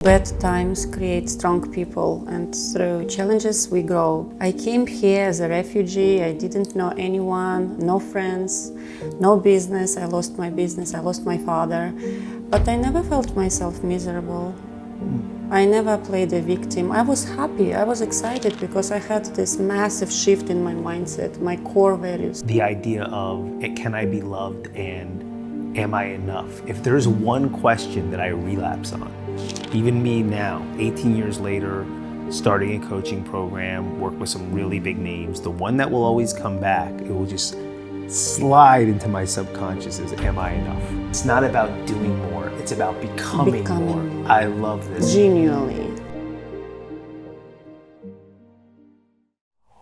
Bad times create strong people, and through challenges we grow. I came here as a refugee. I didn't know anyone, no friends, no business. I lost my business, I lost my father. But I never felt myself miserable. I never played a victim. I was happy, I was excited because I had this massive shift in my mindset, my core values. The idea of, can I be loved and am I enough? If there's one question that I relapse on, even me now, 18 years later, starting a coaching program, work with some really big names, the one that will always come back, it will just slide into my subconscious is, am I enough? It's not about doing more, it's about becoming more. I love this. Genuinely.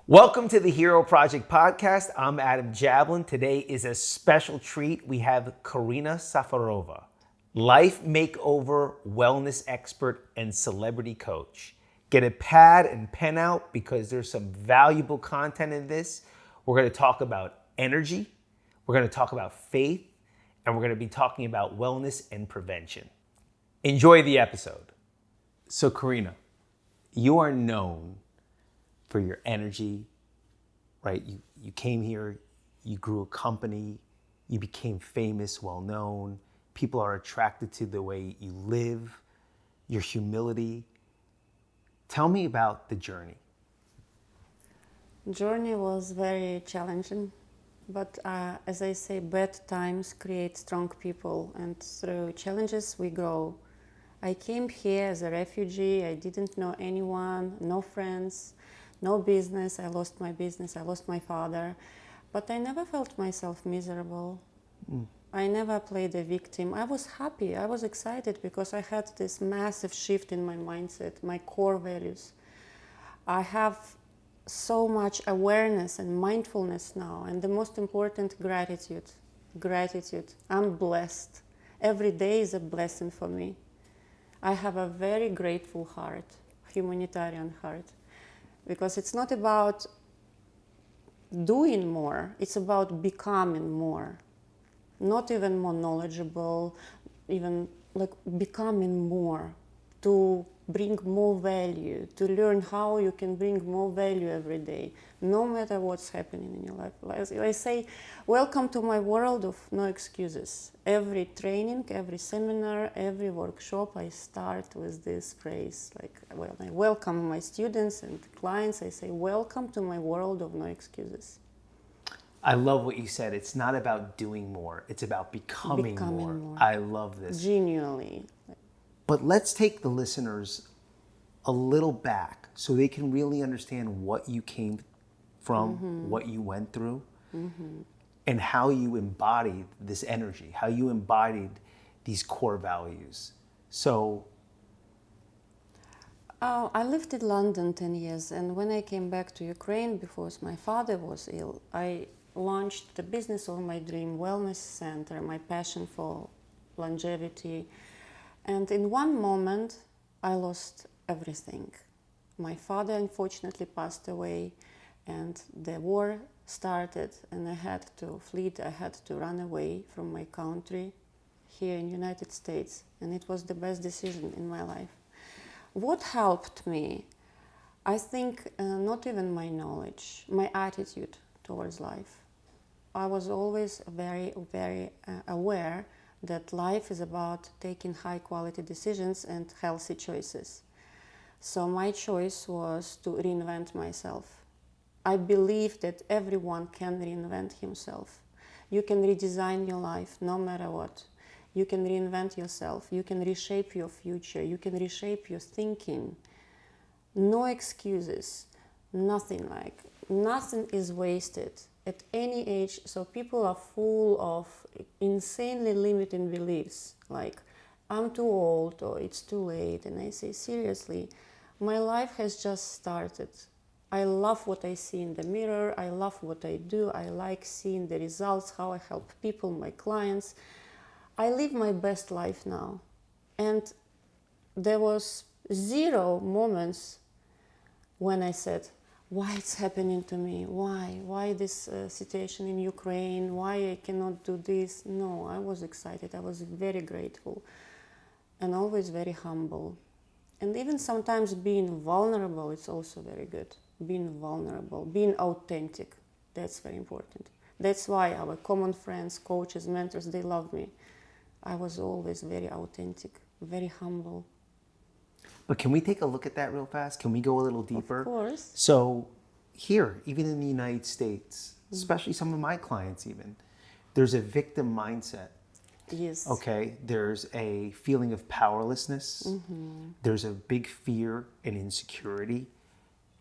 Welcome to the Hero Project podcast. I'm Adam Jablin. Today is a special treat. We have Karina Safarova, life makeover, wellness expert, and celebrity coach. Get a pad and pen out because there's some valuable content in this. We're going to talk about energy, we're going to talk about faith, and we're going to be talking about wellness and prevention. Enjoy the episode. So Karina, you are known for your energy, right? You came here, you grew a company, you became famous, well-known. People are attracted to the way you live, your humility. Tell me about the journey. Journey was very challenging, but as I say, bad times create strong people, and through challenges we grow. I came here as a refugee. I didn't know anyone, no friends, no business. I lost my business, I lost my father, but I never felt myself miserable. I never played a victim. I was happy, I was excited because I had this massive shift in my mindset, my core values. I have so much awareness and mindfulness now, and the most important, gratitude. Gratitude. I'm blessed. Every day is a blessing for me. I have a very grateful heart, humanitarian heart, because it's not about doing more, it's about becoming more. Not even more knowledgeable, even like becoming more, to bring more value, to learn how you can bring more value every day, no matter what's happening in your life. I say, welcome to my world of no excuses. Every training, every seminar, every workshop, I start with this phrase. When I welcome my students and clients, I say, welcome to my world of no excuses. I love what you said. It's not about doing more, it's about becoming more. I love this. Genuinely. But let's take the listeners a little back so they can really understand what you came from, what you went through, and how you embodied this energy, how you embodied these core values. So, I lived in London 10 years, and when I came back to Ukraine because my father was ill, I launched the business of my dream, wellness center, my passion for longevity. And in one moment, I lost everything. My father unfortunately passed away, and the war started, and I had to flee. I had to run away from my country here in the United States, and it was the best decision in my life. What helped me? I think not even my knowledge, my attitude towards life. I was always very, very aware that life is about taking high quality decisions and healthy choices. So my choice was to reinvent myself. I believe that everyone can reinvent himself. You can redesign your life no matter what. You can reinvent yourself. You can reshape your future. You can reshape your thinking. No excuses. Nothing is wasted at any age. So people are full of insanely limiting beliefs, like I'm too old or it's too late. And I say, seriously, my life has just started. I love what I see in the mirror. I love what I do. I like seeing the results, how I help people, my clients. I live my best life now. And there was zero moments when I said, why it's happening to me? Why this situation in Ukraine? Why I cannot do this? No, I was excited. I was very grateful and always very humble. And even sometimes being vulnerable, it's also very good. Being vulnerable, being authentic, that's very important. That's why our common friends, coaches, mentors, they love me. I was always very authentic, very humble. But can we take a look at that real fast? Can we go a little deeper? Of course. So here, even in the United States, especially some of my clients even, there's a victim mindset. Yes. Okay, there's a feeling of powerlessness. There's a big fear and insecurity.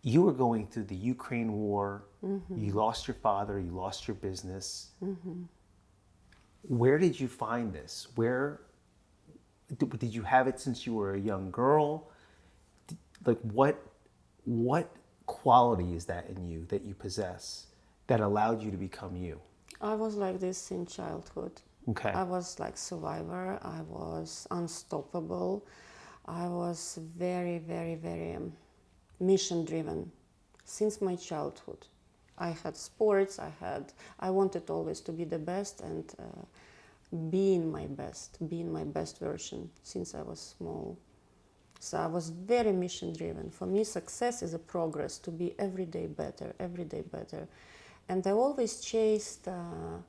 You were going through the Ukraine war. You lost your father. You lost your business. Where did you find this? Where did you have it since you were a young girl? Like what quality is that in you that you possess that allowed you to become you? I was like this in childhood. Okay. I was like survivor. I was unstoppable. I was very, very, very mission driven since my childhood. I had sports. I wanted always to be the best and being my best version since I was small. So I was very mission driven. For me, success is a progress to be every day better, every day better. And I always chased a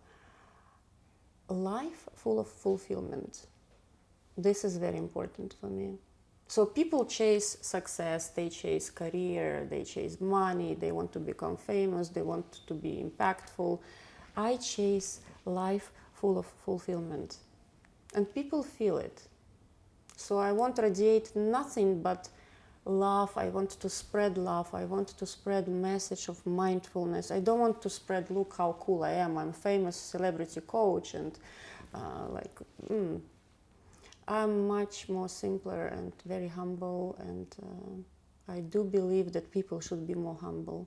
life full of fulfillment. This is very important for me. So people chase success, they chase career, they chase money, they want to become famous, they want to be impactful. I chase life full of fulfillment. And people feel it. So I want to radiate nothing but love. I want to spread love. I want to spread message of mindfulness. I don't want to spread, look how cool I am. I'm a famous celebrity coach and I'm much more simpler and very humble, and I do believe that people should be more humble.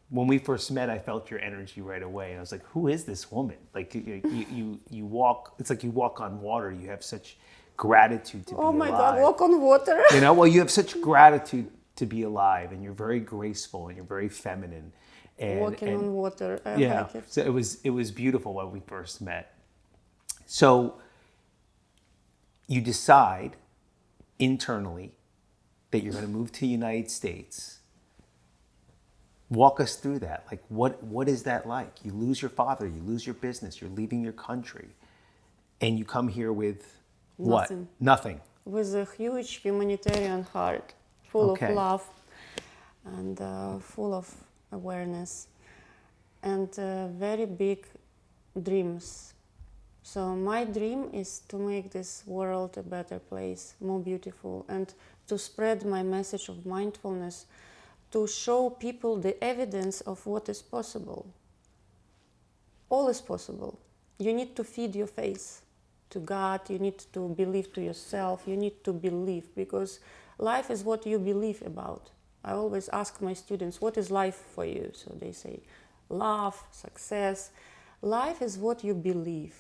When we first met, I felt your energy right away. And I was like, who is this woman? Like you walk, it's like you walk on water. You have such gratitude to be alive. Oh my God, walk on water. You know, well, you have such gratitude to be alive, and you're very graceful and you're very feminine. And, Walking on water, I like it. So it was beautiful when we first met. So you decide internally that you're going to move to the United States. Walk us through that. Like, what is that like? You lose your father, you lose your business, you're leaving your country, and you come here with what? Nothing. With a huge humanitarian heart, full of love and full of awareness and very big dreams. So my dream is to make this world a better place, more beautiful, and to spread my message of mindfulness, to show people the evidence of what is possible. All is possible. You need to feed your faith to God, you need to believe to yourself, you need to believe, because life is what you believe about. I always ask my students, what is life for you? So they say, love, success. Life is what you believe,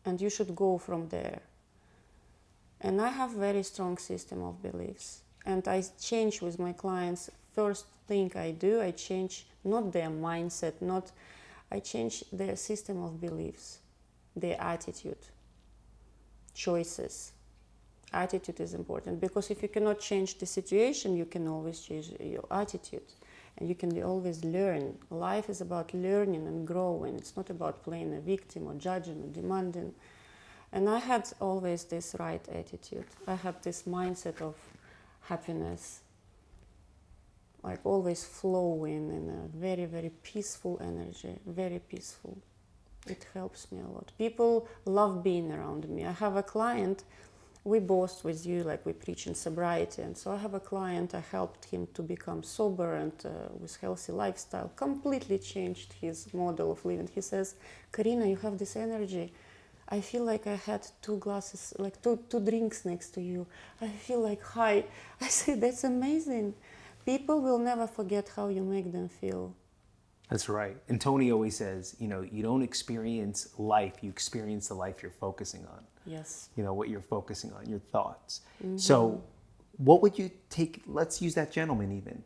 and you should go from there. And I have very strong system of beliefs, and I change with my clients. First thing I do, I change not their mindset, I change their system of beliefs, their attitude, choices. Attitude is important, because if you cannot change the situation, you can always change your attitude, and you can always learn. Life is about learning and growing. It's not about playing a victim or judging or demanding. And I had always this right attitude. I had this mindset of happiness, like always flowing in a very, very peaceful energy, very peaceful. It helps me a lot. People love being around me. I have a client, we both with you, like we preach in sobriety, and so I have a client, I helped him to become sober and with healthy lifestyle, completely changed his model of living. He says, Karina, you have this energy. I feel like I had two glasses, like two drinks next to you. I feel like high. I say, that's amazing. People will never forget how you make them feel. That's right. And Tony always says, you don't experience life, you experience the life you're focusing on. Yes. What you're focusing on, your thoughts. Mm-hmm. So what would you take, let's use that gentleman even.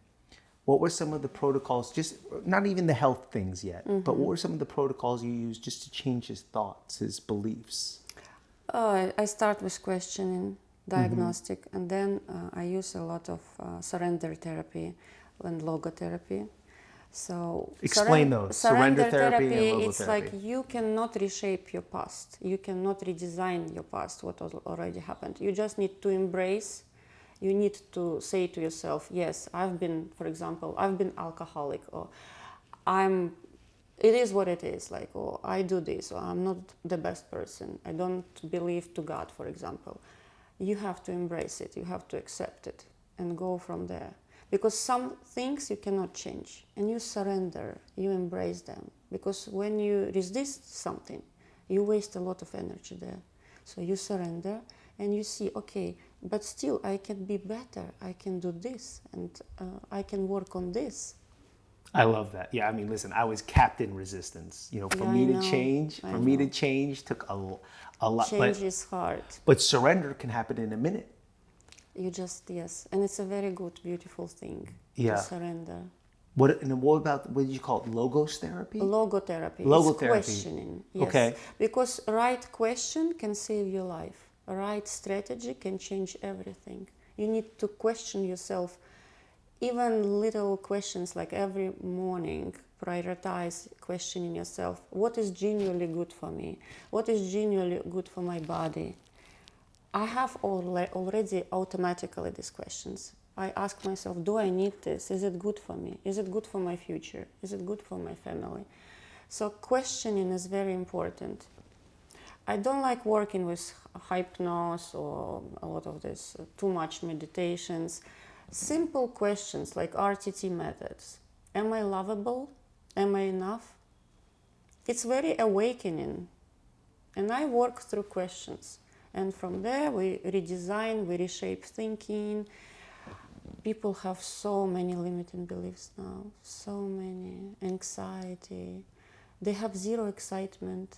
What were some of the protocols, just not even the health things yet, but what were some of the protocols you used just to change his thoughts, his beliefs? I start with questioning. diagnostic, and then I use a lot of surrender therapy and logotherapy. So Explain those. Surrender therapy and it's logotherapy. like you cannot reshape your past. You cannot redesign your past, what already happened. You just need to embrace. You need to say to yourself, yes, I've been, for example, I've been alcoholic, or it is what it is, like, or I do this, or I'm not the best person. I don't believe to God, for example. You have to embrace it. You have to accept it and go from there. Because some things you cannot change, and you surrender, you embrace them. Because when you resist something, you waste a lot of energy there. So you surrender and you see, okay, but still I can be better. I can do this, and I can work on this. I love that. Yeah, I mean, listen, I was capped in resistance. You know, for me to change took a lot. Change is hard. But surrender can happen in a minute. You just, yes. And it's a very good, beautiful thing Yeah. to surrender. What about, what did you call it? Logos therapy? Logotherapy. Logotherapy. It's questioning. Yes. Okay. Because right question can save your life. Right strategy can change everything. You need to question yourself. Even little questions like every morning, prioritize questioning yourself. What is genuinely good for me? What is genuinely good for my body? I have already automatically these questions. I ask myself, do I need this? Is it good for me? Is it good for my future? Is it good for my family? So questioning is very important. I don't like working with hypnosis or a lot of this, too much meditations. Simple questions like RTT methods. Am I lovable? Am I enough? It's very awakening. And I work through questions. And from there, we redesign, we reshape thinking. People have so many limiting beliefs now, so many. Anxiety. They have zero excitement.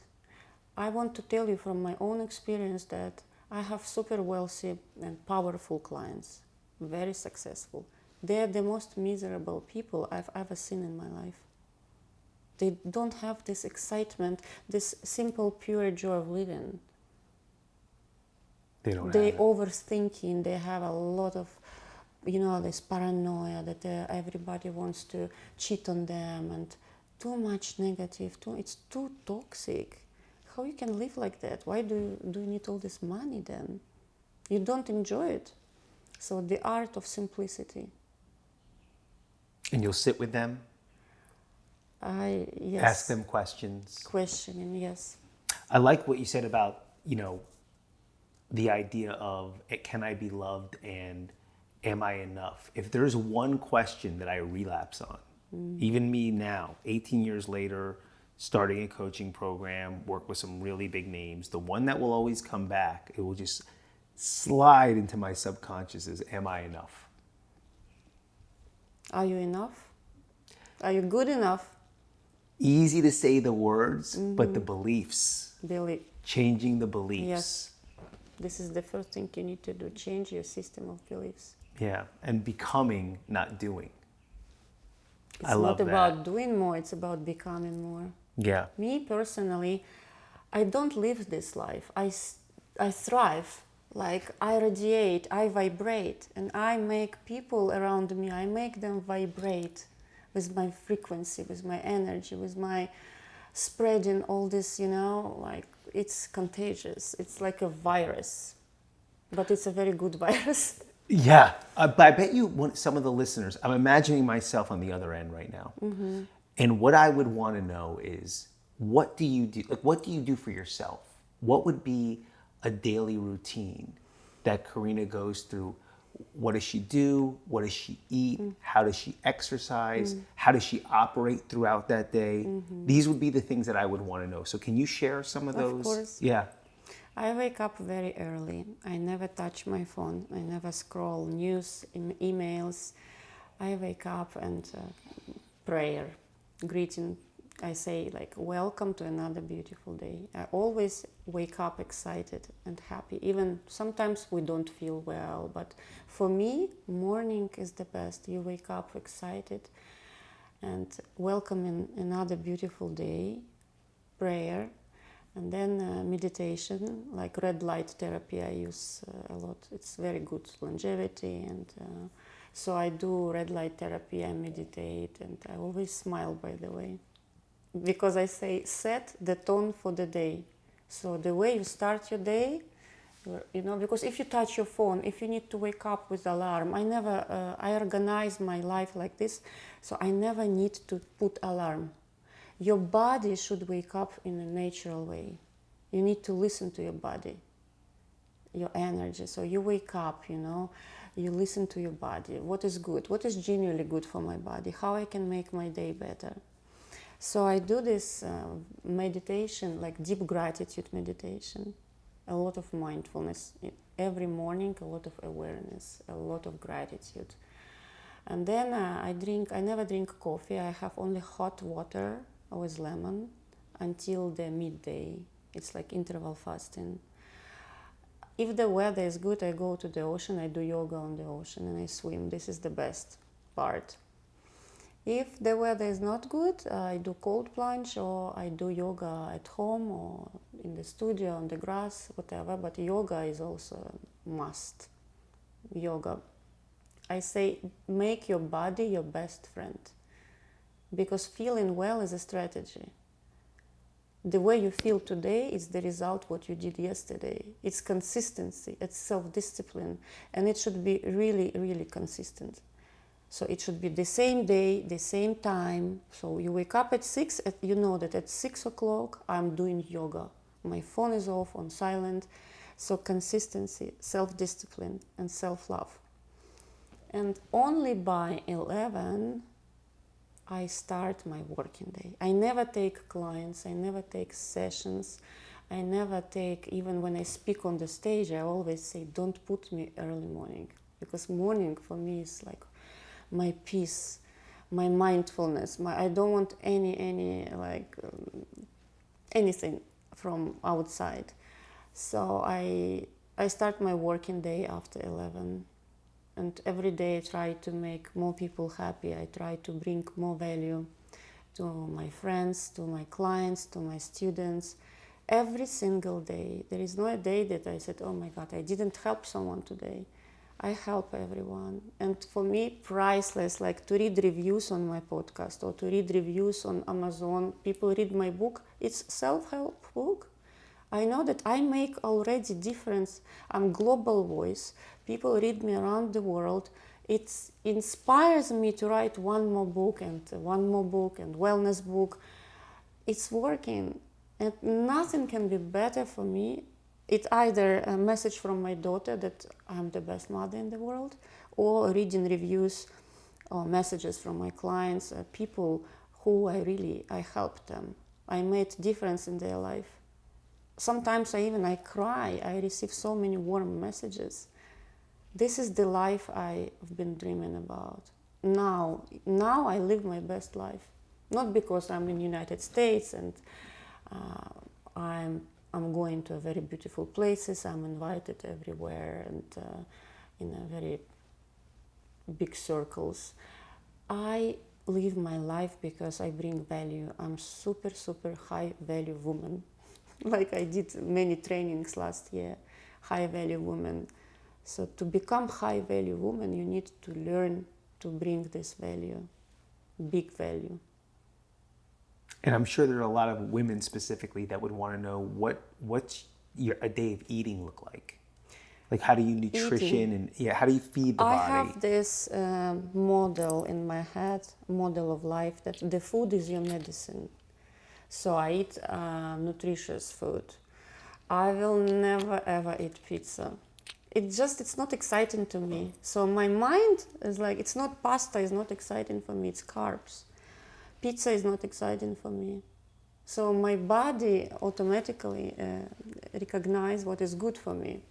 I want to tell you from my own experience that I have super wealthy and powerful clients, very successful. They're the most miserable people I've ever seen in my life. They don't have this excitement, this simple, pure joy of living. They overthinking, they have a lot of, this paranoia that everybody wants to cheat on them, and too much negative, it's too toxic. How you can live like that? Why do you need all this money then? You don't enjoy it. So the art of simplicity. And you'll sit with them? Yes. Ask them questions? Questioning, yes. I like what you said about, the idea of, can I be loved and am I enough? If there's one question that I relapse on, even me now, 18 years later, starting a coaching program, work with some really big names, the one that will always come back, it will just slide into my subconscious is, am I enough? Are you enough? Are you good enough? Easy to say the words, but the beliefs. Changing the beliefs. Yes. This is the first thing you need to do, change your system of beliefs. Yeah, and becoming, not doing. It's not about doing more, it's about becoming more. Yeah. Me personally, I don't live this life. I thrive. Like, I radiate, I vibrate, and I make people around me, I make them vibrate with my frequency, with my energy, with my spreading all this, like, it's contagious. It's like a virus, but it's a very good virus. Yeah, but I bet you some of the listeners, I'm imagining myself on the other end right now. Mm-hmm. And what I would want to know is, what do you do? Like, what do you do for yourself? What would be a daily routine that Karina goes through? What does she do? What does she eat? How does she exercise? How does she operate throughout that day? These would be the things that I would want to know. So can you share some of those? Of course. Yeah. I wake up very early. I never touch my phone. I never scroll news, emails. I wake up and prayer, greeting. I say, like, welcome to another beautiful day. I always wake up excited and happy. Even sometimes we don't feel well, but for me, morning is the best. You wake up excited and welcoming another beautiful day, prayer, And then meditation, like red light therapy, I use a lot. It's very good longevity, and so I do red light therapy. I meditate, and I always smile, by the way, because I say set the tone for the day. So the way you start your day, you know, because if you touch your phone, if you need to wake up with alarm, I organize my life like this, so I never need to put alarm. Your body should wake up in a natural way. You need to listen to your body, your energy. So you wake up, you know, you listen to your body. What is good? What is genuinely good for my body? How I can make my day better? So I do this meditation, like deep gratitude meditation, a lot of mindfulness. Every morning, a lot of awareness, a lot of gratitude. And then I never drink coffee. I have only hot water with lemon until the midday. It's like interval fasting. If the weather is good, I go to the ocean, I do yoga on the ocean, and I swim. This is the best part. If the weather is not good, I do cold plunge, or I do yoga at home or in the studio on the grass, whatever. But yoga is also a must. Yoga. I say make your body your best friend, because feeling well is a strategy. The way you feel today is the result what you did yesterday. It's consistency, it's self-discipline, and it should be really, really consistent. So it should be the same day, the same time. So you wake up at 6, you know that at 6 o'clock I'm doing yoga. My phone is off, on silent. So consistency, self-discipline, and self-love. And only by 11, I start my working day. I never take clients, I never take sessions, I never take, even when I speak on the stage, I always say, don't put me early morning. Because morning for me is like my peace, my mindfulness. I don't want anything from outside. So I start my working day after 11. And every day I try to make more people happy. I try to bring more value to my friends, to my clients, to my students. Every single day. There is no day that I said, oh my God, I didn't help someone today. I help everyone. And for me, priceless, like to read reviews on my podcast or to read reviews on Amazon. People read my book. It's self-help book. I know that I make already difference. I'm global voice. People read me around the world. It inspires me to write one more book and wellness book. It's working, and nothing can be better for me. It's either a message from my daughter that I'm the best mother in the world, or reading reviews or messages from my clients, people who I helped them. I made difference in their life. Sometimes I cry. I receive so many warm messages. This is the life I've been dreaming about. Now I live my best life. Not because I'm in the United States and I'm going to very beautiful places. I'm invited everywhere and in a very big circles. I live my life because I bring value. I'm super, super high value woman. Like I did many trainings last year, high value woman. So to become high value woman, you need to learn to bring this value, big value. And I'm sure there are a lot of women specifically that would want to know what's a day of eating look like? Like how do you nutrition how do you feed the body? I have this model in my head, model of life, that the food is your medicine. So I eat nutritious food. I will never ever eat pizza. It's not exciting to me. So my mind is like, it's not pasta, is not exciting for me, it's carbs. Pizza is not exciting for me. So my body automatically recognizes what is good for me.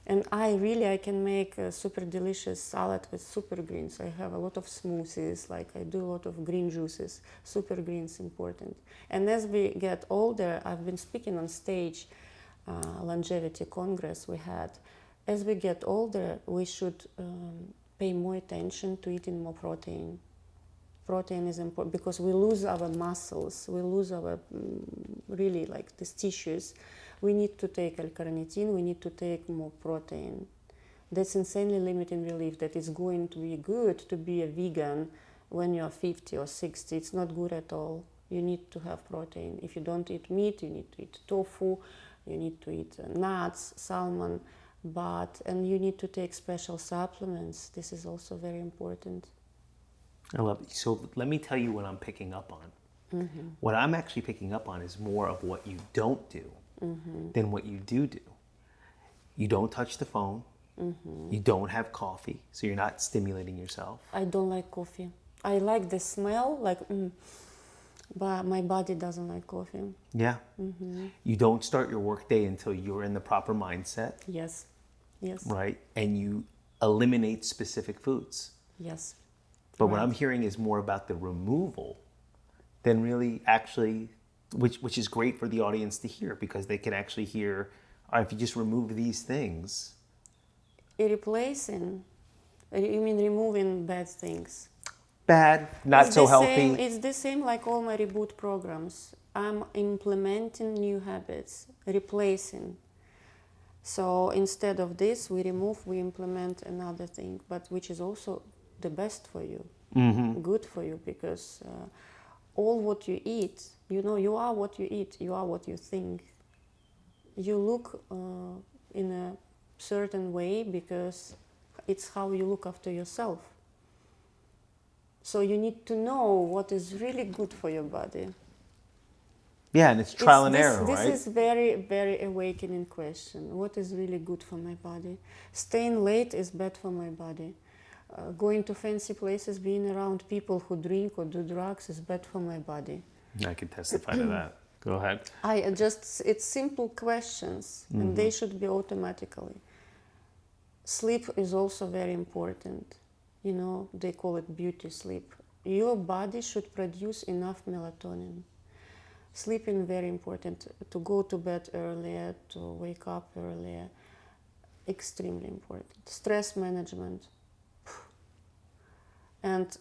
And I can make a super delicious salad with super greens. I have a lot of smoothies, like I do a lot of green juices. Super greens important. And as we get older, I've been speaking on stage, longevity congress we had. As we get older, we should pay more attention to eating more protein. protein is important because we lose our muscles, we lose our really like these tissues. We need to take L-carnitine, we need to take more protein. That's insanely limiting relief. That is going to be good to be a vegan when you're 50 or 60. It's not good at all. You need to have protein. If you don't eat meat, you need to eat tofu, you need to eat nuts, salmon, and you need to take special supplements. This is also very important. I love it. So let me tell you what I'm picking up on. What I'm actually picking up on is more of what you don't do than what you do. You don't touch the phone. You don't have coffee, so you're not stimulating yourself. I don't like coffee. I like the smell, but my body doesn't like coffee. Yeah. You don't start your workday until you're in the proper mindset. Yes. Yes. Right? And you eliminate specific foods. Yes. But what I'm hearing is more about the removal than really actually, which is great for the audience to hear, because they can actually hear, if you just remove these things. Replacing, you mean removing bad things? Bad, not It's so the healthy. same, it's the same like all my reboot programs. I'm implementing new habits, replacing. So instead of this, we implement another thing, but which is also the best for you, good for you, because all what you eat, you are what you eat, you are what you think. You look in a certain way because it's how you look after yourself. So you need to know what is really good for your body. Yeah, and it's trial and error, this right? This is very, very awakening question. What is really good for my body? Staying late is bad for my body. Going to fancy places, being around people who drink or do drugs is bad for my body. I can testify to that. Go ahead. It's simple questions, and they should be automatically. Sleep is also very important. They call it beauty sleep. Your body should produce enough melatonin. Sleeping very important. To go to bed earlier, to wake up earlier, extremely important. Stress management. And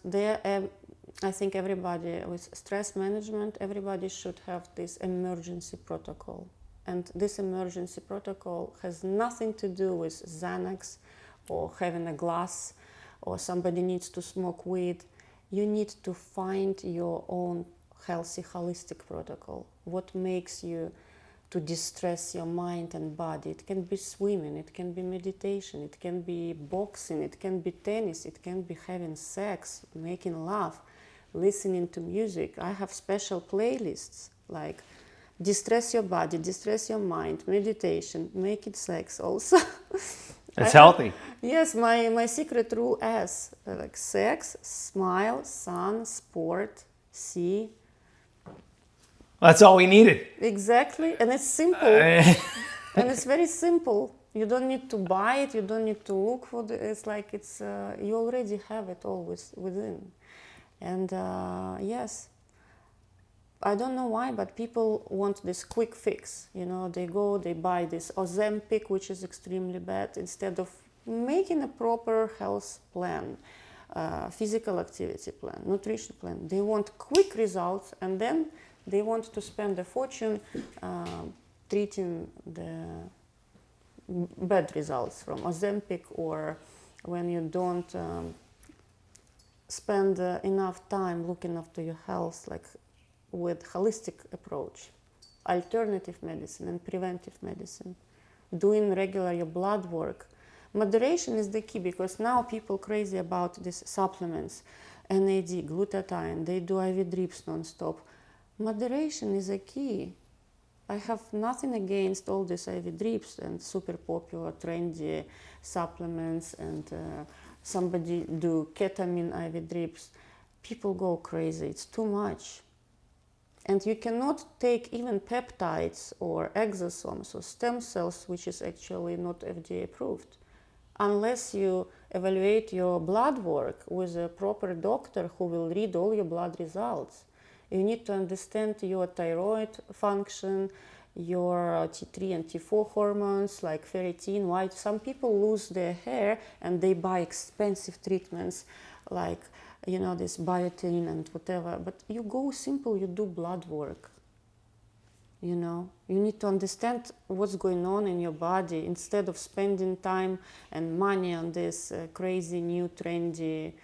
I think everybody with stress management, everybody should have this emergency protocol. And this emergency protocol has nothing to do with Xanax or having a glass or somebody needs to smoke weed. You need to find your own healthy, holistic protocol. What makes you to distress your mind and body? It can be swimming, it can be meditation, it can be boxing, it can be tennis, it can be having sex, making love, listening to music. I have special playlists like distress your body, distress your mind, meditation, make it sex also. It's healthy. Yes, my secret rule is like sex, smile, sun, sport, sea. That's all we needed. Exactly, and it's simple. And it's very simple. You don't need to buy it, you don't need to look for it. It's like you already have it all within. And yes, I don't know why, but people want this quick fix. They buy this Ozempic, which is extremely bad, instead of making a proper health plan, physical activity plan, nutrition plan. They want quick results, and then they want to spend a fortune treating the bad results from Ozempic, or when you don't spend enough time looking after your health, like with holistic approach, alternative medicine and preventive medicine, doing regular your blood work. Moderation is the key, because now people crazy about these supplements, NAD, glutathione, they do IV drips non-stop. Moderation is a key. I have nothing against all these IV drips and super popular, trendy supplements, and somebody do ketamine IV drips. People go crazy, it's too much. And you cannot take even peptides or exosomes or stem cells, which is actually not FDA approved, unless you evaluate your blood work with a proper doctor who will read all your blood results. You need to understand your thyroid function, your T3 and T4 hormones like ferritin, why some people lose their hair and they buy expensive treatments like, you know, this biotin and whatever. But you go simple, you do blood work. You know, you need to understand what's going on in your body instead of spending time and money on this crazy new trendy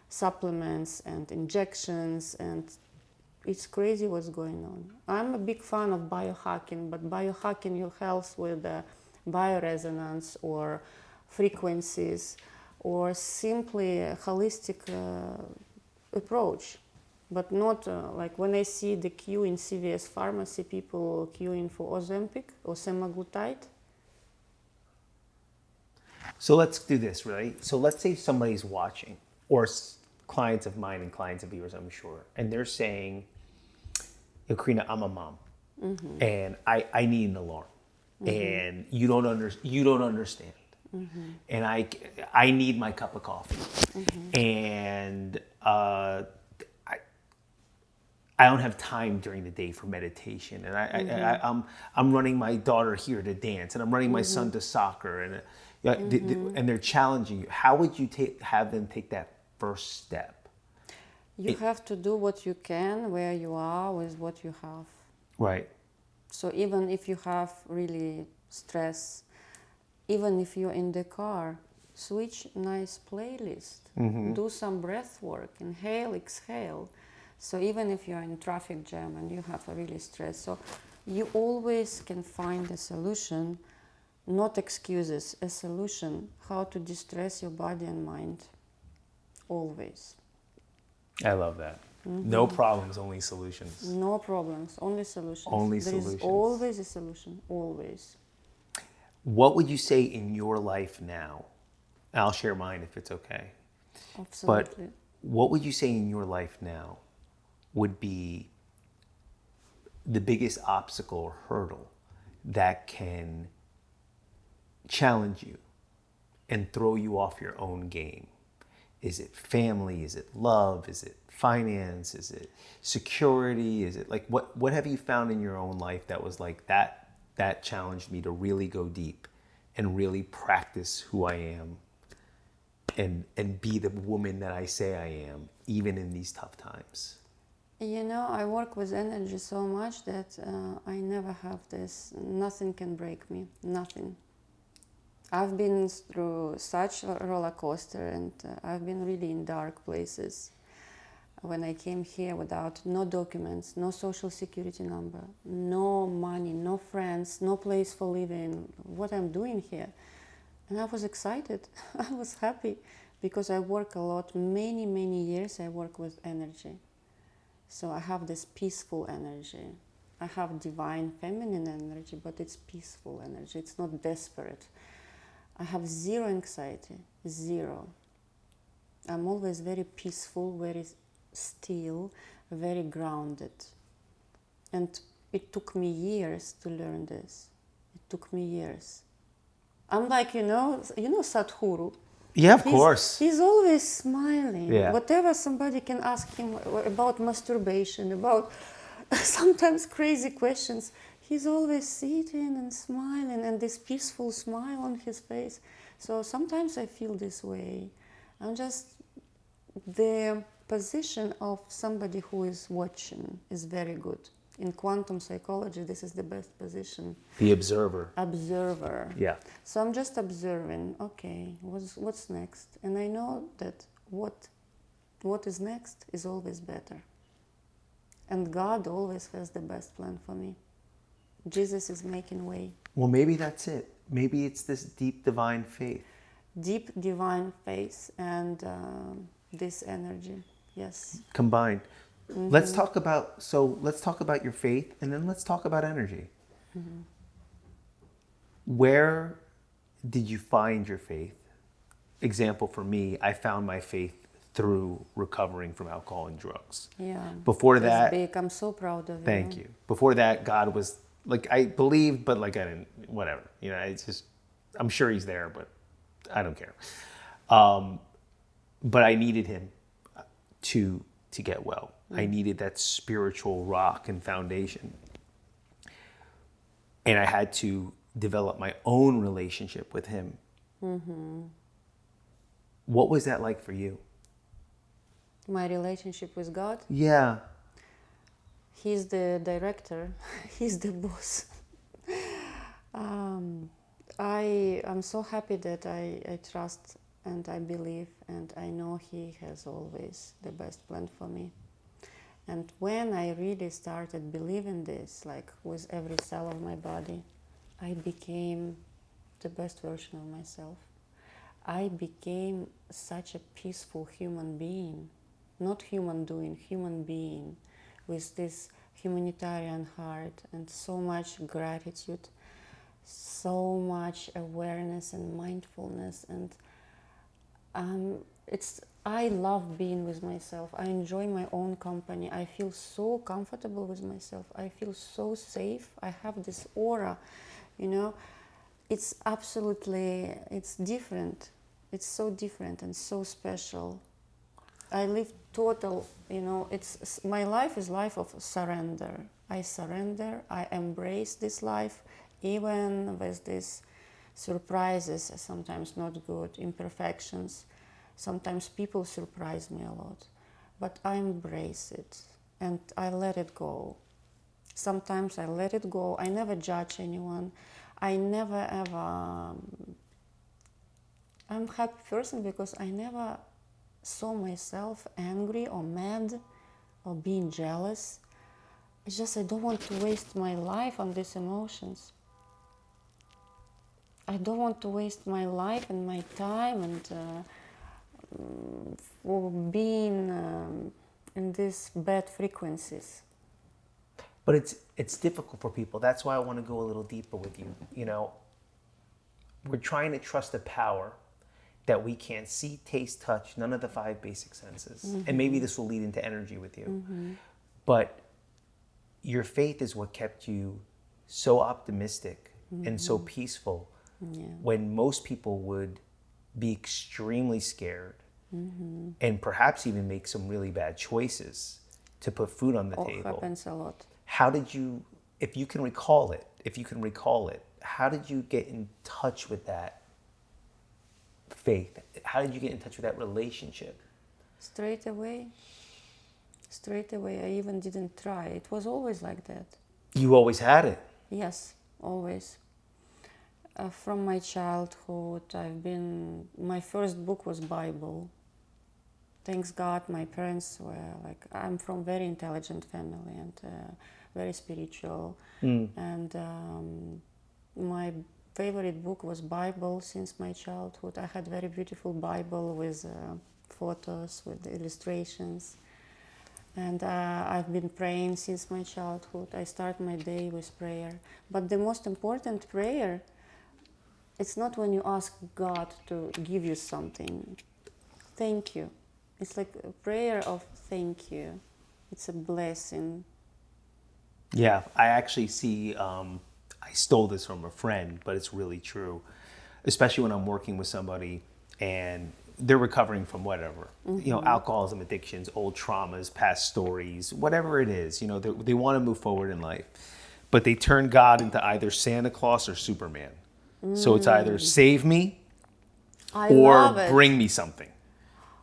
supplements and injections, and it's crazy what's going on. I'm a big fan of biohacking, but biohacking your health with bioresonance or frequencies or simply a holistic approach. But not like when I see the queue in CVS pharmacy, people queuing for Ozempic or semaglutide. So let's do this, right? So let's say somebody's watching, or clients of mine and clients of yours, I'm sure, and they're saying, Karina, I'm a mom, and I need an alarm, and you don't understand, and I need my cup of coffee, and I don't have time during the day for meditation, and I'm running my daughter here to dance, and I'm running my son to soccer, and and they're challenging you. How would you have them take that first step? You have to do what you can where you are with what you have. Right. So even if you have really stress, even if you're in the car, switch nice playlist, do some breath work, inhale, exhale. So even if you're in traffic jam and you have a really stress, so you always can find a solution, not excuses, a solution, how to distress your body and mind. Always. I love that. No problems, only solutions. No problems, only solutions. Only there solutions. Is always a solution, always. What would you say in your life now? I'll share mine if it's okay. Absolutely. But what would you say in your life now would be the biggest obstacle or hurdle that can challenge you and throw you off your own game? Is it family? Is it love? Is it finance? Is it security? Is it like what have you found in your own life that was like that challenged me to really go deep and really practice who I am and be the woman that I say I am, even in these tough times? You know, I work with energy so much that I never have this. Nothing can break me. Nothing. I've been through such a roller coaster, and I've been really in dark places. When I came here without no documents, no social security number, no money, no friends, no place for living, what I'm doing here. And I was excited. I was happy because I work a lot. Many, many years I work with energy. So I have this peaceful energy. I have divine feminine energy, but it's peaceful energy. It's not desperate. I have zero anxiety, zero. I'm always very peaceful, very still, very grounded. And it took me years to learn this. It took me years. I'm like, you know Sadhguru. Yeah, of course. He's always smiling. Yeah. Whatever somebody can ask him about masturbation, about sometimes crazy questions, he's always sitting and smiling, and this peaceful smile on his face. So sometimes I feel this way. I'm just, the position of somebody who is watching is very good. In quantum psychology, this is the best position. The observer. Observer. Yeah. So I'm just observing, okay, what's next? And I know that what is next is always better. And God always has the best plan for me. Jesus is making way. Well, maybe that's it. Maybe it's this deep divine faith. Deep divine faith and this energy, yes. Combined. Let's talk about your faith, and then let's talk about energy. Where did you find your faith? Example for me, I found my faith through recovering from alcohol and drugs. Yeah. Before That's that, big. I'm so proud of you. thank you. Before that, God was like, I believed, but like I didn't, whatever. You know, it's just, I'm sure he's there, but I don't care. But I needed him to get well. I needed that spiritual rock and foundation. And I had to develop my own relationship with him. What was that like for you? My relationship with God, Yeah. He's the director, He's the boss. I'm so happy that I trust and I believe and I know He has always the best plan for me. And when I really started believing this, like with every cell of my body, I became the best version of myself. I became such a peaceful human being, not human doing, human being, with this humanitarian heart and so much gratitude, so much awareness and mindfulness, and I love being with myself. I enjoy my own company. I feel so comfortable with myself. I feel so safe. I have this aura, you know. It's different. It's so different and so special. I live total, my life is life of surrender. I surrender, I embrace this life, even with these surprises, sometimes not good, imperfections. Sometimes people surprise me a lot, but I embrace it and I let it go. Sometimes I let it go. I never judge anyone. I never ever... I'm a happy person because I never saw myself angry or mad or being jealous. It's just I don't want to waste my life on these emotions. I don't want to waste my life and my time and for being in these bad frequencies. But it's difficult for people. That's why I want to go a little deeper with you. You know, we're trying to trust a power that we can't see, taste, touch, none of the 5 basic senses. Mm-hmm. And maybe this will lead into energy with you. Mm-hmm. But your faith is what kept you so optimistic and so peaceful when most people would be extremely scared and perhaps even make some really bad choices to put food on the table. It happens a lot. How did you, if you can recall it, how did you get in touch with that faith? How did you get in touch with that relationship? Straight away. I even didn't try. It was always like that. You always had it? Yes, always. From my childhood, my first book was Bible. Thanks God, my parents were like, I'm from very intelligent family and very spiritual. And my favorite book was Bible since my childhood. I had very beautiful Bible with photos, with illustrations. And I've been praying since my childhood. I start my day with prayer. But the most important prayer, it's not when you ask God to give you something. Thank you. It's like a prayer of thank you. It's a blessing. Yeah, I actually see, I stole this from a friend, but it's really true. Especially when I'm working with somebody and they're recovering from whatever, alcoholism, addictions, old traumas, past stories, whatever it is, they want to move forward in life, but they turn God into either Santa Claus or Superman. So it's either save me or bring me something,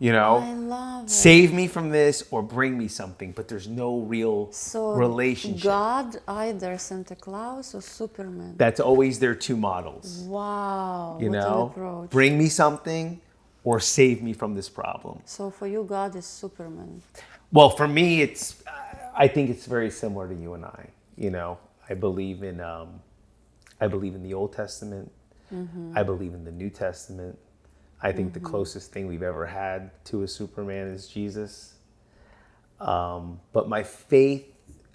I love it. Save me from this or bring me something, but there's no real relationship. God, either Santa Claus or Superman. That's always their 2 models. Wow, what an approach. Bring me something or save me from this problem. So for you, God is Superman. Well, for me, I think it's very similar to you and I. I believe in the Old Testament. I believe in the New Testament. I think the closest thing we've ever had to a Superman is Jesus. But my faith,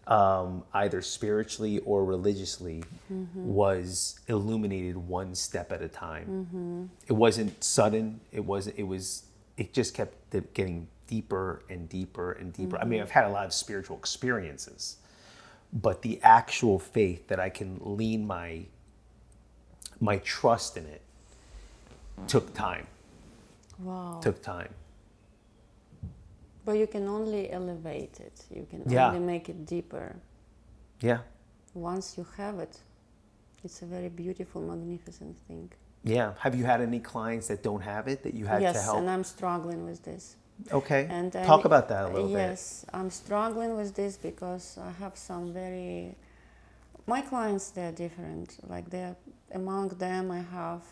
either spiritually or religiously, was illuminated one step at a time. It wasn't sudden. It just kept getting deeper and deeper and deeper. I mean, I've had a lot of spiritual experiences, but the actual faith that I can lean my trust in it took time. Wow. Took time. But you can only elevate it. You can only make it deeper. Yeah. Once you have it, it's a very beautiful, magnificent thing. Yeah. Have you had any clients that don't have it that you had to help? Yes, and I'm struggling with this. Okay. And Talk about that a little bit. Yes, I'm struggling with this because I have some my clients, they're different. Like among them, I have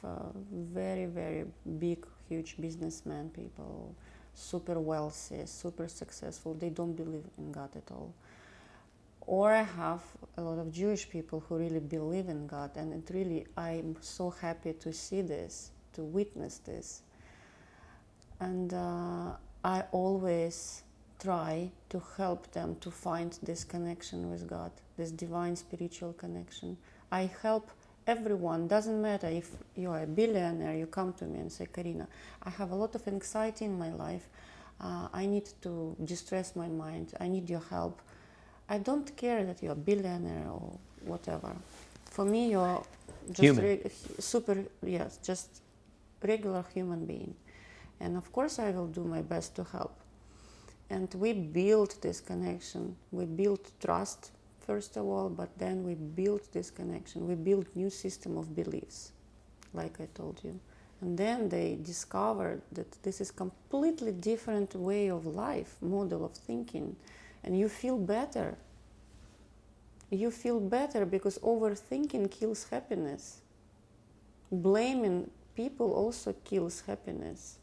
very, very big, huge businessmen, people, super wealthy, super successful. They don't believe in God at all. Or I have a lot of Jewish people who really believe in God, and I'm so happy to see this, to witness this. And I always try to help them to find this connection with God, this divine spiritual connection. I help everyone, doesn't matter if you are a billionaire, you come to me and say, Karina, I have a lot of anxiety in my life. I need to distress my mind. I need your help. I don't care that you're a billionaire or whatever. For me, you're just just regular human being. And of course, I will do my best to help. And we built this connection. We built trust, first of all, but then we built this connection. We built new system of beliefs, like I told you. And then they discovered that this is completely different way of life, model of thinking. And you feel better. You feel better because overthinking kills happiness. Blaming people also kills happiness.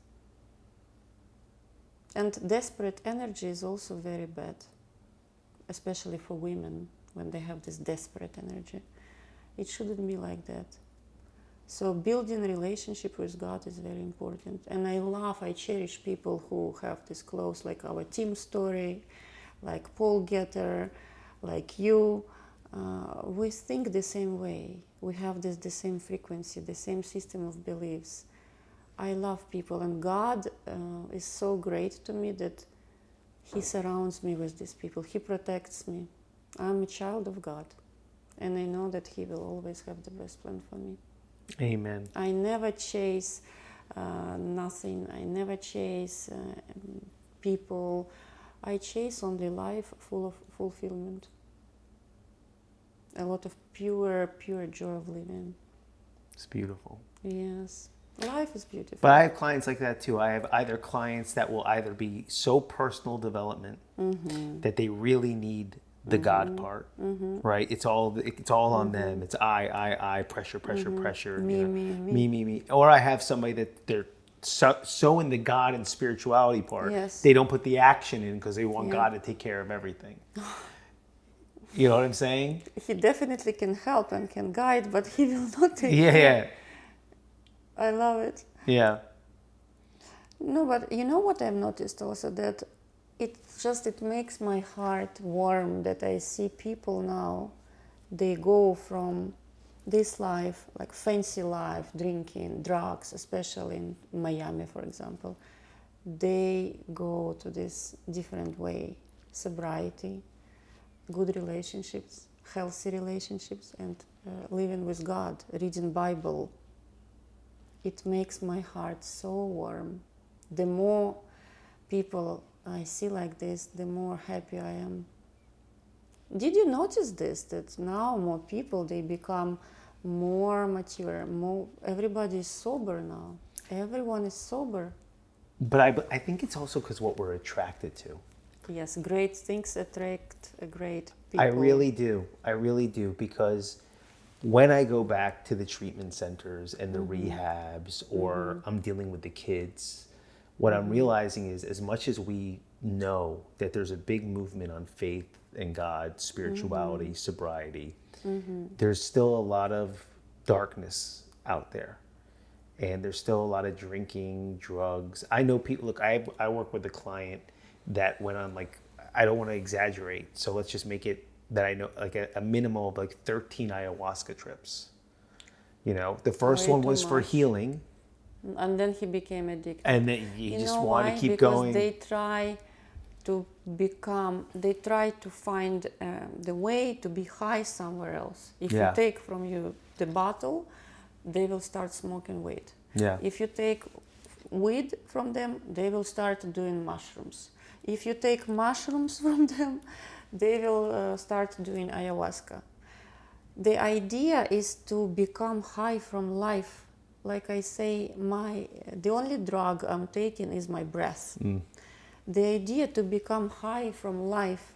And desperate energy is also very bad, especially for women when they have this desperate energy. It shouldn't be like that. So building a relationship with God is very important. And I cherish people who have this close, like our team story, like Paul Getter, like you. We think the same way. We have the same frequency, the same system of beliefs. I love people, and God is so great to me that He surrounds me with these people. He protects me. I'm a child of God, and I know that He will always have the best plan for me. Amen. I never chase nothing. I never chase people. I chase only life full of fulfillment. A lot of pure joy of living. It's beautiful. Yes. Life is beautiful. But I have clients like that too. I have either clients that will either be so personal development that they really need the God part, right? It's all on them. It's I, pressure, me. Or I have somebody that they're so in the God and spirituality part. Yes. They don't put the action in because they want God to take care of everything. You know what I'm saying? He definitely can help and can guide, but He will not take care. Yeah. I love it. Yeah. No, but you know what I've noticed also, that it makes my heart warm that I see people now, they go from this life, like fancy life, drinking, drugs, especially in Miami, for example. They go to this different way, sobriety, good relationships, healthy relationships, and living with God, reading Bible. It makes my heart so warm. The more people I see like this, the more happy I am. Did you notice this, that now more people, they become more mature, everybody is sober now. Everyone is sober. But I think it's also because what we're attracted to. Yes, great things attract great people. I really do, because when I go back to the treatment centers and the rehabs, or I'm dealing with the kids, what I'm realizing is, as much as we know that there's a big movement on faith and God, spirituality, sobriety, there's still a lot of darkness out there. And there's still a lot of drinking, drugs. I know people, look, I work with a client that went on, like, I don't want to exaggerate, so let's just make it that I know, like a minimum of like 13 ayahuasca trips. You know, the first one was for healing. And then he became addicted. And then you just want to keep because going. They try to find the way to be high somewhere else. If you take from you the bottle, they will start smoking weed. Yeah. If you take weed from them, they will start doing mushrooms. If you take mushrooms from them, they will start doing ayahuasca. The idea is to become high from life. Like I say, the only drug I'm taking is my breath. The idea to become high from life,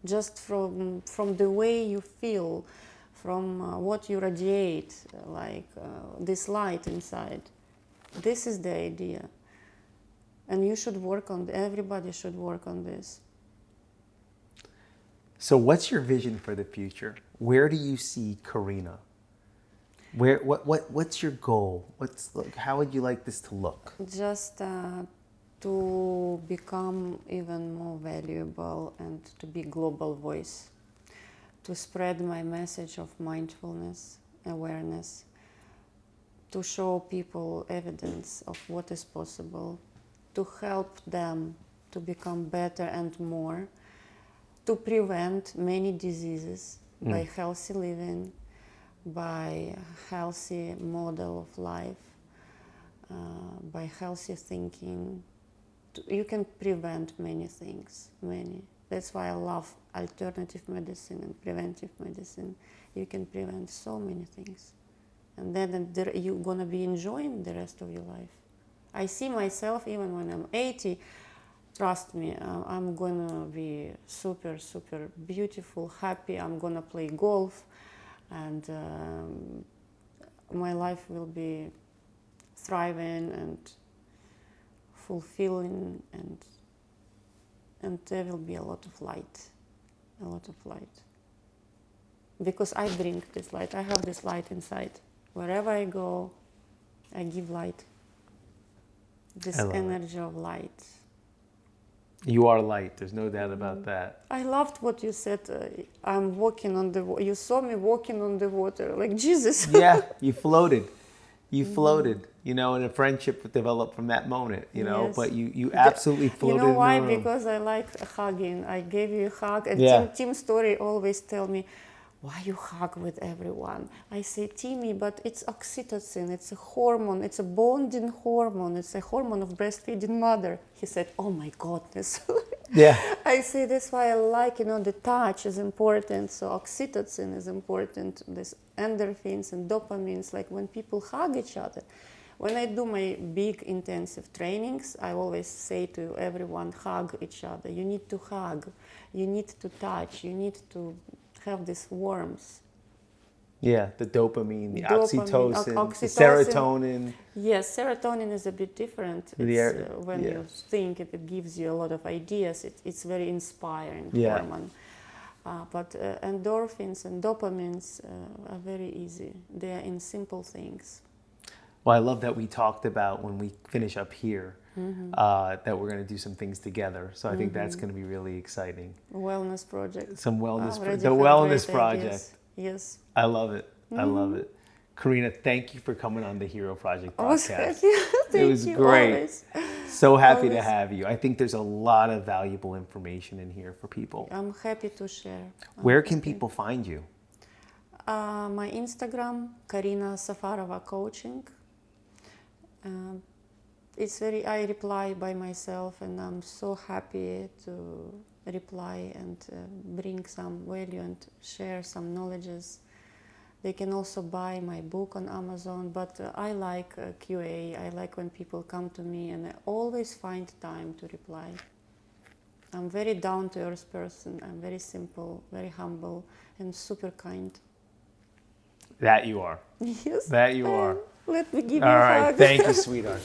just from the way you feel, from what you radiate, this light inside. This is the idea. And you should work on, everybody should work on this. So what's your vision for the future? Where do you see Karina? What's your goal? How would you like this to look? Just to become even more valuable and to be global voice, to spread my message of mindfulness, awareness, to show people evidence of what is possible, to help them to become better and more, to prevent many diseases by healthy living, by healthy model of life, by healthy thinking. You can prevent many things, many. That's why I love alternative medicine and preventive medicine. You can prevent so many things. And then you're gonna be enjoying the rest of your life. I see myself, even when I'm 80, trust me, I'm gonna be super, super beautiful, happy. I'm gonna play golf, and my life will be thriving and fulfilling, and there will be a lot of light, because I bring this light. I have this light inside. Wherever I go, I give light, this energy of light. You are light, there's no doubt about that. I loved what you said. I'm walking on the water. You saw me walking on the water like Jesus. Yeah, you floated. You floated, and a friendship developed from that moment, Yes. but you absolutely floated. You know why? in the room. Because I like hugging. I gave you a hug. And Yeah. Tim Story always tell me, why you hug with everyone? I say, Timmy, but it's oxytocin. It's a hormone. It's a bonding hormone. It's a hormone of breastfeeding mother. He said, oh my goodness. Yeah. I say, that's why I like, the touch is important. So oxytocin is important. This endorphins and dopamines, like when people hug each other. When I do my big intensive trainings, I always say to everyone, hug each other. You need to hug. You need to touch. You need to have this warmth. Yeah, the dopamine, the Dopamine, oxytocin, the serotonin. Yes, serotonin is a bit different. When you think, it gives you a lot of ideas. It's very inspiring hormone. But endorphins and dopamines are very easy. They are in simple things. Well, I love that we talked about when we finish up here that we're going to do some things together. So I think that's going to be really exciting. Wellness project. Some wellness, Already the have wellness great project. ideas. Yes. I love it. I love it. Karina, thank you for coming on the Hero Project podcast. It was great. Always. So happy to Always. have you. I think there's a lot of valuable information in here for people. I'm happy to share. Where can people find you? My Instagram, Karina Safarova Coaching. I reply by myself, and I'm so happy to reply and bring some value and share some knowledges. They can also buy my book on Amazon, but I like QA. I like when people come to me, and I always find time to reply. I'm very down-to-earth person. I'm very simple, very humble, and super kind. That you are. Yes. That you are. Let me give you All a right. hug. Thank you, sweetheart.